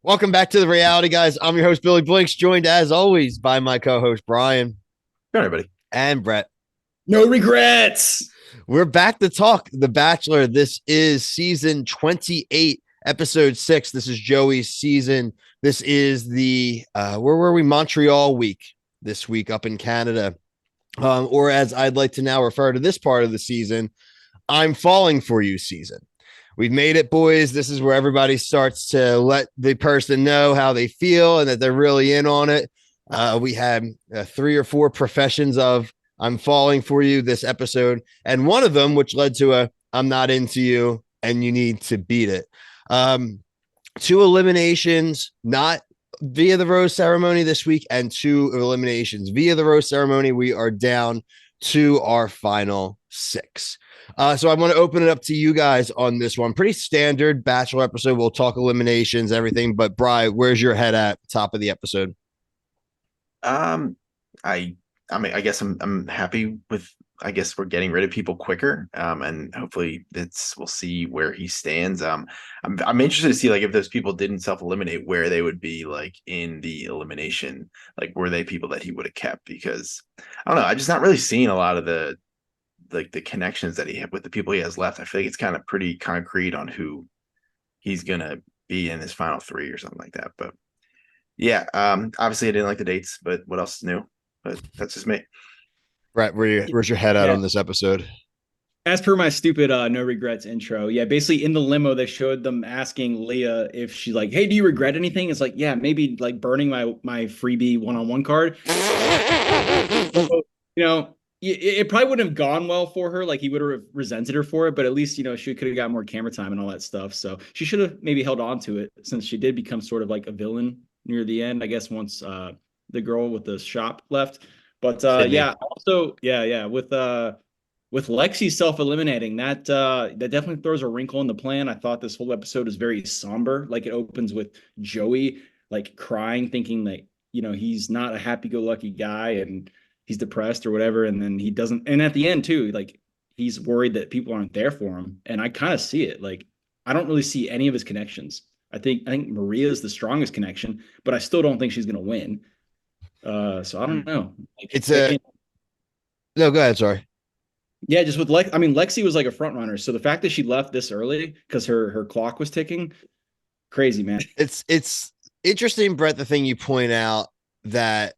Welcome back to the reality, guys. I'm your host, Billy Blinks, joined as always by my co-host Brian Go on, everybody. and Brett. No regrets. We're back to talk The Bachelor. This is season 28, episode 6. This is Joey's season. This is the where were we? Montreal week this week up in Canada. Or as I'd like to now refer to this part of the season, I'm falling for you season. We've made it, boys. This is where everybody starts to let the person know how they feel and that they're really in on it. We had 3 or 4 professions of I'm falling for you this episode, and one of them, which led to a I'm not into you and you need to beat it. 2 eliminations, not via the rose ceremony this week, and 2 eliminations via the rose ceremony. We are down to our final 6. So I want to open it up to you guys on this one. Pretty standard Bachelor episode. We'll talk eliminations, everything. But Bri, where's your head at top of the episode? Um, I I mean, I guess I'm happy with. I guess we're getting rid of people quicker, and hopefully we'll see where he stands. I'm interested to see like if those people didn't self-eliminate, where they would be like in the elimination. Like, were they people that he would have kept? Because I don't know. I'm just not really seeing a lot of the connections that he had with the people he has left. I feel like it's kind of pretty concrete on who he's gonna be in his final 3 or something like that. But yeah, obviously I didn't like the dates, but what else is new? But that's just me. Brett, where's your head at Yeah. on this episode? As per my stupid no regrets intro, yeah, basically in the limo they showed them asking Leah if she's like, "Hey, do you regret anything?" It's like, yeah, maybe like burning my freebie one-on-one card. So, it probably wouldn't have gone well for her. Like he would have resented her for it, but at least she could have got more camera time and all that stuff. So she should have maybe held on to it since she did become sort of like a villain near the end, I guess, once the girl with the shop left. But Sydney. yeah, also yeah, with Lexi self-eliminating, that definitely throws a wrinkle in the plan. I thought this whole episode is very somber. Like it opens with Joey like crying, thinking that he's not a happy-go-lucky guy and he's depressed or whatever, and then he doesn't. And at the end too, like he's worried that people aren't there for him, and I kind of see it. Like I don't really see any of his connections. I think Maria is the strongest connection, but I still don't think she's gonna win. So I don't know. Like, It's a no. Go ahead. Sorry. yeah, just with Lex. I mean, Lexi was like a front runner, so the fact that she left this early because her clock was ticking, crazy, man. It's interesting, Brett. The thing you point out that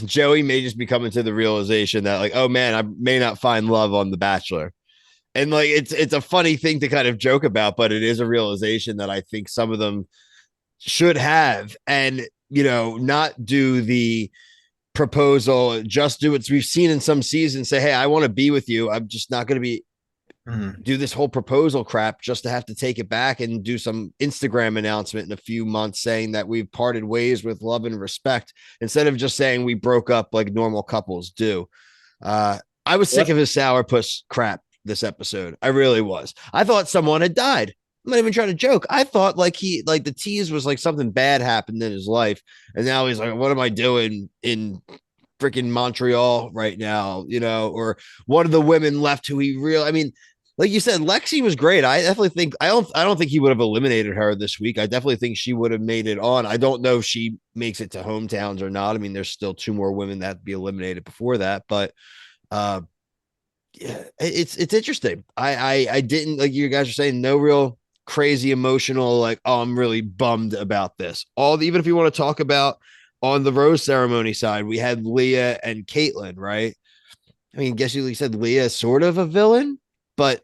Joey may just be coming to the realization that like, oh man, I may not find love on The Bachelor. And like it's a funny thing to kind of joke about, but it is a realization that I think some of them should have, and not do the proposal, just do what we've seen in some seasons. Say, hey, I want to be with you. I'm just not going to be Mhm. do this whole proposal crap just to have to take it back and do some Instagram announcement in a few months saying that we've parted ways with love and respect instead of just saying we broke up like normal couples do. I was sick What? of his sourpuss crap this episode. I really was. I thought someone had died. I'm not even trying to joke. I thought like the tease was like something bad happened in his life. And now he's like, what am I doing in freaking Montreal right now? Or one of the women left who he really, I mean, like you said, Lexi was great. I definitely think I don't think he would have eliminated her this week. I definitely think she would have made it on. I don't know if she makes it to hometowns or not. I mean, there's still 2 more women that have to be eliminated before that, but uh yeah, it's interesting. I didn't, like you guys are saying, no real crazy emotional like, oh, I'm really bummed about this. Even if you want to talk about on the rose ceremony side, we had Leah and Caitlin, right? I mean, I guess you said Leah is sort of a villain, but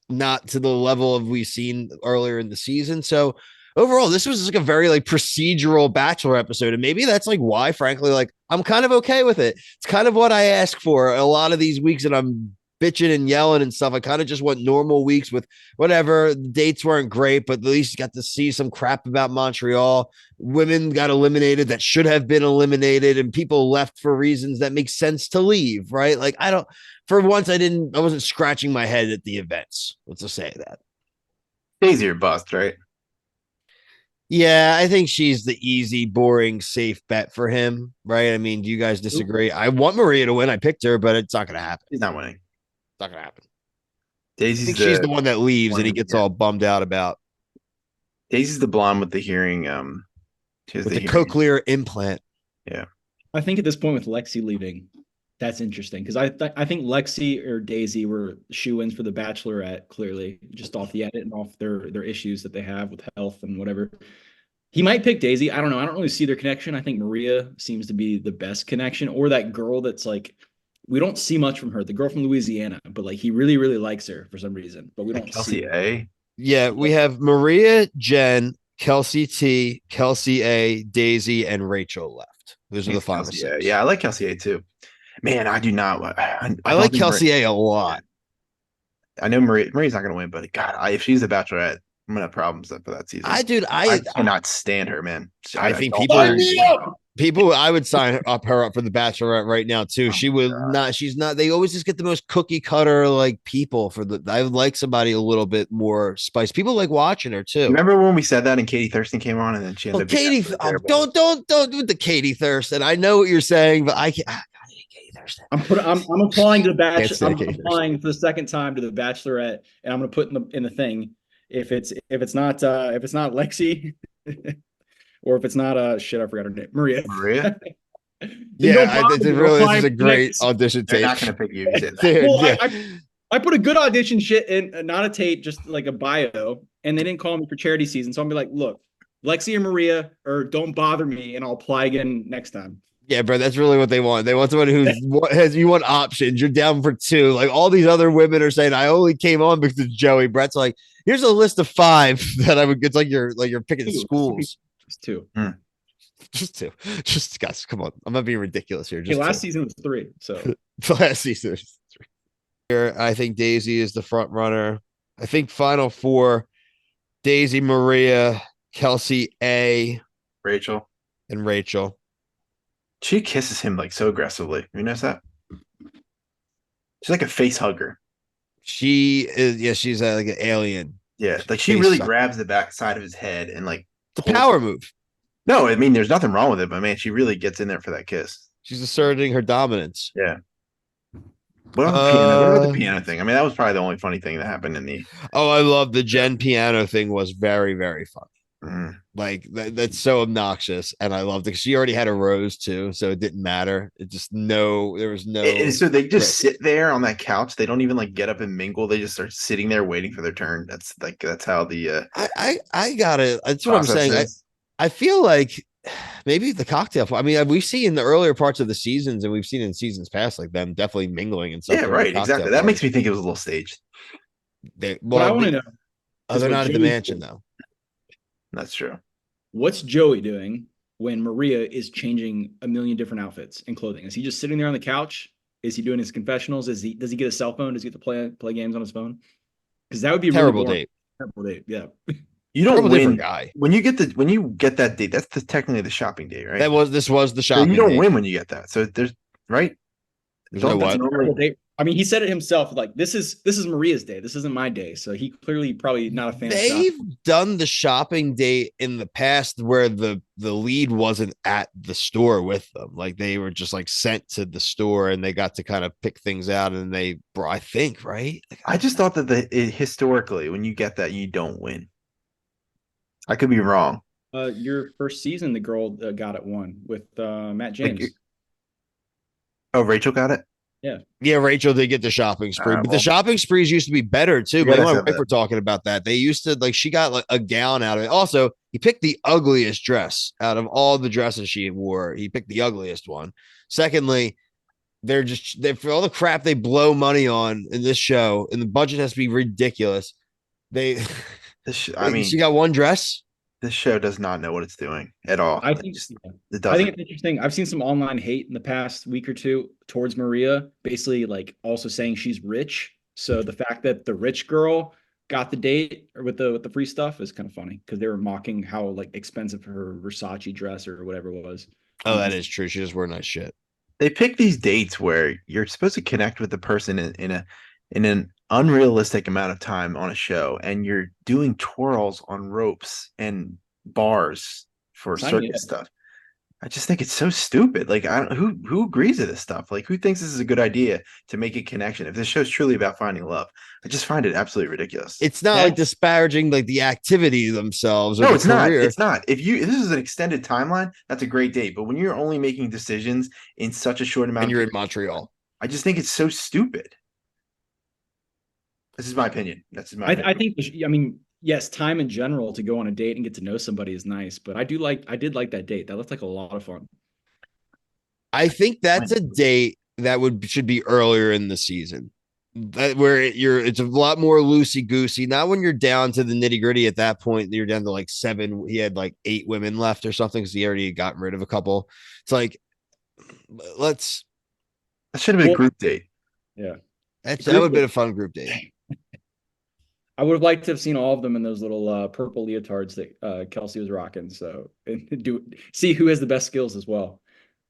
not to the level of we've seen earlier in the season. So overall, this was like a very like procedural Bachelor episode, and maybe that's like why, frankly, like I'm kind of okay with it. It's kind of what I ask for a lot of these weeks, and I'm bitching and yelling and stuff. I kind of just want normal weeks with whatever. The dates weren't great, but at least got to see some crap about Montreal. Women got eliminated that should have been eliminated, and people left for reasons that make sense to leave, right? Like I don't, for once, I wasn't scratching my head at the events. Let's just say that. Daisy or bust, right? Yeah, I think she's the easy, boring, safe bet for him, right? I mean, do you guys disagree? I want Maria to win. I picked her, but it's not going to happen. He's not winning. It's not going to happen. I Daisy's think she's the the one that leaves and he one. gets Yeah, all bummed out about. Daisy's the blonde with the hearing. She has with the the hearing. cochlear implant. Yeah. I think at this point with Lexi leaving, that's interesting because I think Lexi or Daisy were shoe-ins for the Bachelorette, clearly, just off the edit and off their issues that they have with health and whatever. He might pick Daisy. I don't know. I don't really see their connection. I think Maria seems to be the best connection, or that girl that's like, we don't see much from her, the girl from Louisiana, but like he really, really likes her for some reason, but we Like don't see Kelsey her. A. Yeah, we have Maria, Jen, Kelsey T, Kelsey A, Daisy, and Rachel left. Those are the final Kelsey A. six. Yeah, I like Kelsey A too. Man, I do not. I I don't like think Kelsey A lot. I know Maria's not going to win, but God, if she's a Bachelorette, I'm gonna have problems for that season. Dude, I cannot stand her, man. I think don't Sign people me win. up! people I would sign her up for the Bachelorette right now too. Oh She my would God. not. She's not. They always just get the most cookie cutter like people for the. I would like somebody a little bit more spice. People like watching her You too. remember when we said that and Katie Thurston came on and then she Well, ended up being Katie, absolutely terrible? don't do the Katie Thurston. I know what you're saying, but I can't. I hate Katie Thurston. I'm applying to the Can't Bachelor. stand I'm Katie Thurston. applying for the second time to the Bachelorette, and I'm gonna put in the thing if it's not Lexi, or if it's not shit, I forgot her name, Maria. Maria? Then Yeah, don't bother me. I'm this is applying a for the great next. audition They're tape, not going to pick you. You said that. dude. Well, Yeah, I put a good audition shit in, not a tape, just like a bio, and they didn't call me for charity season. So I'm be like, look, Lexi or Maria, or don't bother me, and I'll apply again next time. yeah, bro. That's really what they want. They want someone who's has you want options. You're down for two. Like all these other women are saying, I only came on because of Joey. Brett's like, here's a list of five that I would. It's like you're picking schools. Just two. Just two. Just guys, come on. I'm not being ridiculous here. Hey, Just last two. season was three. So Last season. Here, I think Daisy is the front runner. I think final four: Daisy, Maria, Kelsey A, Rachel. and Rachel. She kisses him like so aggressively. You notice that? She's like a face hugger. She is, yeah, she's like an alien. Yeah, like she Face really sucker. grabs the back side of his head and like It's a pulls power him. move. No, I mean there's nothing wrong with it, but man, she really gets in there for that kiss. She's asserting her dominance. Yeah. What about the piano? What about the piano thing? I mean, that was probably the only funny thing that happened in the. Oh, I love the Jen piano thing. Was very, very fun. Mm. Like that's so obnoxious, and I loved it. She already had a rose too, so it didn't matter. It just there was no. So they just sit there on that couch. They don't even like get up and mingle. They just start sitting there waiting for their turn. That's how the. I got it. That's what I'm process saying. is. I feel like maybe the cocktail. I mean, we've seen in the earlier parts of the seasons, and we've seen in seasons past, like them definitely mingling and stuff. Yeah, during the right. cocktail Exactly. That party. makes me think it was a little staged. what I want to know Oh, is they're what not at the Joey mansion did. though. That's true. What's Joey doing when Maria is changing a million different outfits and clothing? Is he just sitting there on the couch? Is he doing his confessionals? Does he get a cell phone? Does he get to play games on his phone? Because that would be Terrible really boring. date. Terrible date. Yeah. You don't Terrible date for a win guy. when you get that date. That's technically the shopping date, right? This was the So shopping. you don't date. win when you get that. So there's right. There's no That's what? normally- Terrible date. I mean, he said it himself. Like this is Maria's day. This isn't my day. So he clearly probably not a fan. They've of done the shopping date in the past where the lead wasn't at the store with them. Like they were just like sent to the store and they got to kind of pick things out and they I think, right? Like, I just thought that historically, when you get that, you don't win. I could be wrong. your first season, the girl got it one with Matt James. Oh, Rachel got it. yeah, Rachel did get the shopping spree, but the well, shopping sprees used to be better too. Yeah, Me and I my said wife that. were talking about that. They used to like she got like a gown out of it. Also, he picked the ugliest dress out of all the dresses she wore. He picked the ugliest one. Secondly, they're for all the crap they blow money on in this show, and the budget has to be ridiculous. They, I mean, she got one dress. this show does not know what it's doing at all. I think it I doesn't. think it's interesting. I've seen some online hate in the past week or two towards Maria, basically like also saying she's rich. So the fact that the rich girl got the date or with the free stuff is kind of funny because they were mocking how like expensive her Versace dress or whatever it was. Oh, that is true. She just wore nice shit. They pick these dates where you're supposed to connect with the person in an unrealistic amount of time on a show, and you're doing twirls on ropes and bars for Sign me circus up. stuff. I just think it's so stupid. Like, I don't who agrees to this stuff. Like, who thinks this is a good idea to make a connection? If this show's truly about finding love, I just find it absolutely ridiculous. It's not like That's disparaging like the activity themselves or No, the it's not. career. It's not. If this is an extended timeline, that's a great date. But when you're only making decisions in such a short And amount of you're in period, Montreal. I just think it's so stupid. This is my opinion. That's my I opinion. think I mean, yes, time in general to go on a date and get to know somebody is nice, but I did like that date. That looked like a lot of fun. I think that's a date that should be earlier in the season. Where it's a lot more loosey goosey. Not when you're down to the nitty gritty at that point. You're down to like 7. He had like 8 women left or something because he already gotten rid of a couple. It's like let's. That should have been a Well, group date. yeah. That would have been a fun group date. I would have liked to have seen all of them in those little purple leotards that Kelsey was rocking. So and see who has the best skills as well.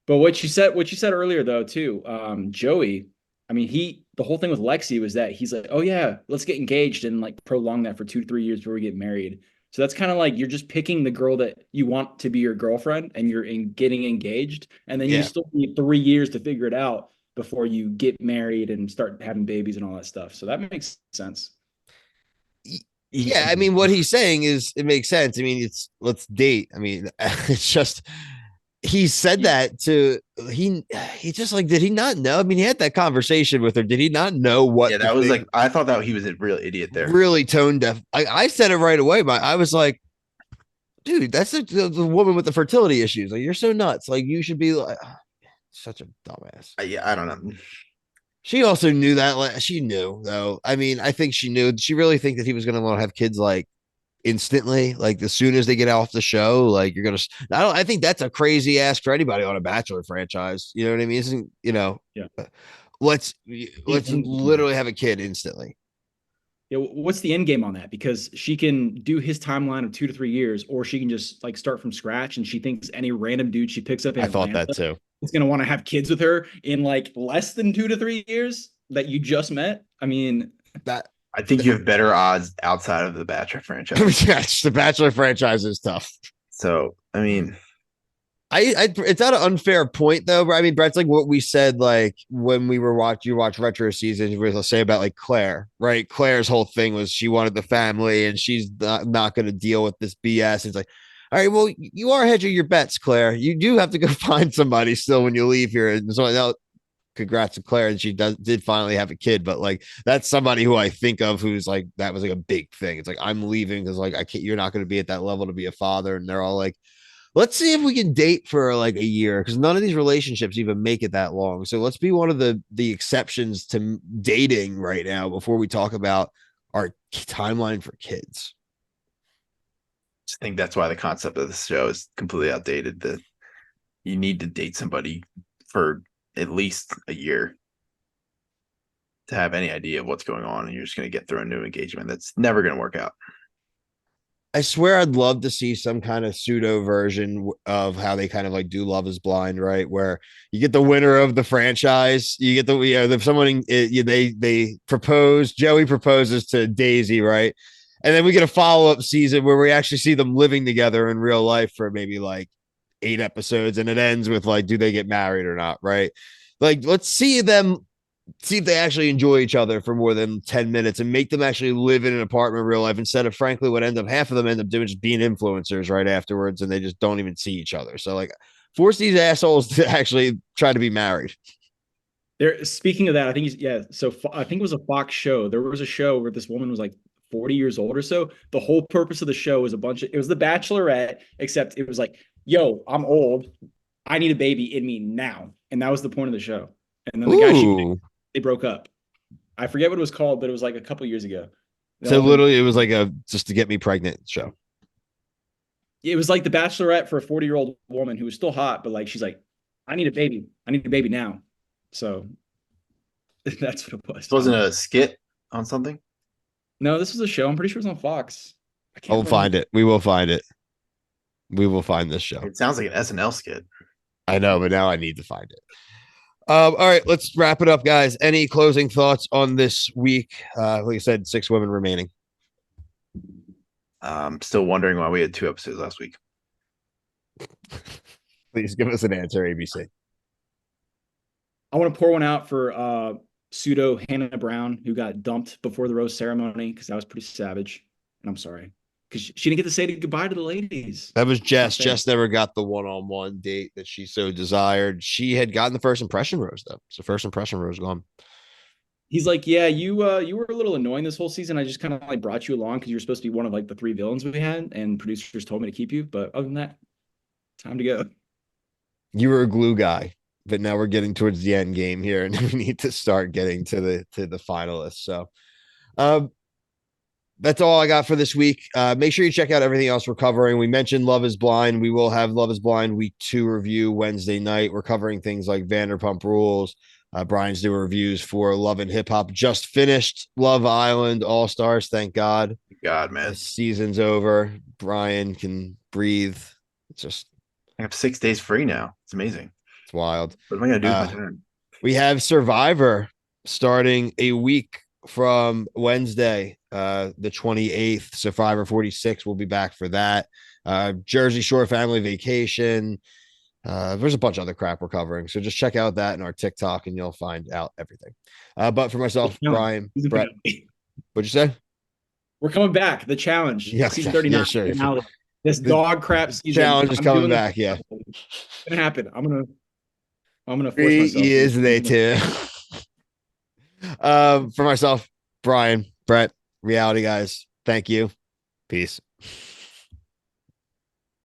But what you said earlier though too, Joey. I mean, the whole thing with Lexi was that he's like, oh yeah, let's get engaged and like prolong that for 2 to 3 years before we get married. So that's kind of like you're just picking the girl that you want to be your girlfriend, and you're getting engaged, and then you Yeah. still need 3 years to figure it out before you get married and start having babies and all that stuff. So that makes sense. Yeah, I mean, what he's saying is it makes sense. I mean, let's date. I mean, it's just he said that to he just like did he not know? I mean, he had that conversation with her. Did he not know what Yeah, the that was like thing I thought that he was a real idiot there. really tone deaf? I said it right away. I was like, dude, that's the woman with the fertility issues. Like, you're so nuts. Like, you should be like such a dumbass. Yeah, I don't know. She also knew that. Like, she knew though. I mean, I think she knew. Did she really think that he was going to want to have kids like instantly, like as soon as they get off the show? Like, you're gonna. I think that's a crazy ask for anybody on a Bachelor franchise. You know what I mean? Isn't Yeah. let's The let's end game. literally have a kid instantly. Yeah, what's the end game on that? Because she can do his timeline of 2 to 3 years, or she can just like start from scratch, and she thinks any random dude she picks up in I thought that Atlanta too. is going to want to have kids with her in like less than 2 to 3 years that you just met. I mean, That I think you have better odds outside of the Bachelor franchise. yes, the Bachelor franchise is tough. So, I mean, It's not an unfair point though. But I mean, Brett's like what we said, like when we were you watch retro seasons, we were say about like Claire, right? Claire's whole thing was she wanted the family and she's not going to deal with this BS. It's like, all right, well, you are hedging your bets, Claire. You do have to go find somebody still when you leave here. And so now, congrats to Claire, and she did finally have a kid. But like that's somebody who I think of who's like that was like a big thing. It's like I'm leaving because like I can't. You're not going to be at that level to be a father, and they're all like, let's see if we can date for like a year because none of these relationships even make it that long. So let's be one of the exceptions to dating right now before we talk about our timeline for kids. I think that's why the concept of the show is completely outdated. That you need to date somebody for at least a year to have any idea of what's going on, and you're just going to get through a new engagement. That's never going to work out. I swear I'd love to see some kind of pseudo version of how they kind of like do Love is Blind, right? Where you get the winner of the franchise, you get someone they propose, Joey proposes to Daisy, right? And then we get a follow-up season where we actually see them living together in real life for maybe like 8 episodes, and it ends with like, do they get married or not, right? Like, let's see if they actually enjoy each other for more than 10 minutes and make them actually live in an apartment in real life instead of frankly what half of them end up doing just being influencers right afterwards, and they just don't even see each other. So like force these assholes to actually try to be married. there. Speaking of that, I think yeah. So I think it was a Fox show. There was a show where this woman was like 40 years old or so. The whole purpose of the show was it was the Bachelorette, except it was like, yo, I'm old. I need a baby in me now. And that was the point of the show. And then the guy Ooh. they broke up. I forget what it was called, but it was like a couple years ago. So literally it was like a just to get me pregnant show. It was like the Bachelorette for a 40-year-old woman who was still hot, but like she's like, I need a baby. I need a baby now. So that's what it was. This wasn't a skit on something. No, this was a show. I'm pretty sure it's on Fox. I can't I'll remember. find it. We will find it. We will find this show. It sounds like an SNL skit. I know, but now I need to find it. All right, let's wrap it up, guys. Any closing thoughts on this week? Like I said, 6 women remaining. Still wondering why we had 2 episodes last week. Please give us an answer, ABC. I want to pour one out for pseudo Hannah Brown, who got dumped before the rose ceremony because that was pretty savage. And I'm sorry because she didn't get to say goodbye to the ladies. That was It's not Jess. fair. Jess never got the one-on-one date that she so desired. She had gotten the first impression rose though. So first impression rose gone. He's like, yeah, you were a little annoying this whole season. I just kind of like brought you along because you're supposed to be one of like the three villains we had, and producers told me to keep you. But other than that, time to go. You were a glue guy, but now we're getting towards the end game here, and we need to start getting to the finalists. So, um, that's all I got for this week. Make sure you check out everything else we're covering. We mentioned Love is Blind. We will have Love is Blind week 2 review Wednesday night. We're covering things like Vanderpump Rules. Brian's doing reviews for Love and Hip Hop. Just finished Love Island All Stars. Thank God. God, man. The season's over. Brian can breathe. It's just, I have 6 days free now. It's amazing. it's wild. What am I gonna do with my time? We have Survivor starting a week from Wednesday, the 28th. Survivor 46 will be back for that. Jersey Shore Family Vacation. There's a bunch of other crap we're covering. So just check out that in our TikTok and you'll find out everything. But for myself, Brian, Brett, what'd you say? We're coming back. The challenge. Yeah, Season 39. yeah, sure. Finale. This dog crap season. Challenge is coming back. Yeah. It's gonna happen. I'm gonna force 3 myself. years later. For myself, Brian, Brett, reality guys, thank you. Peace.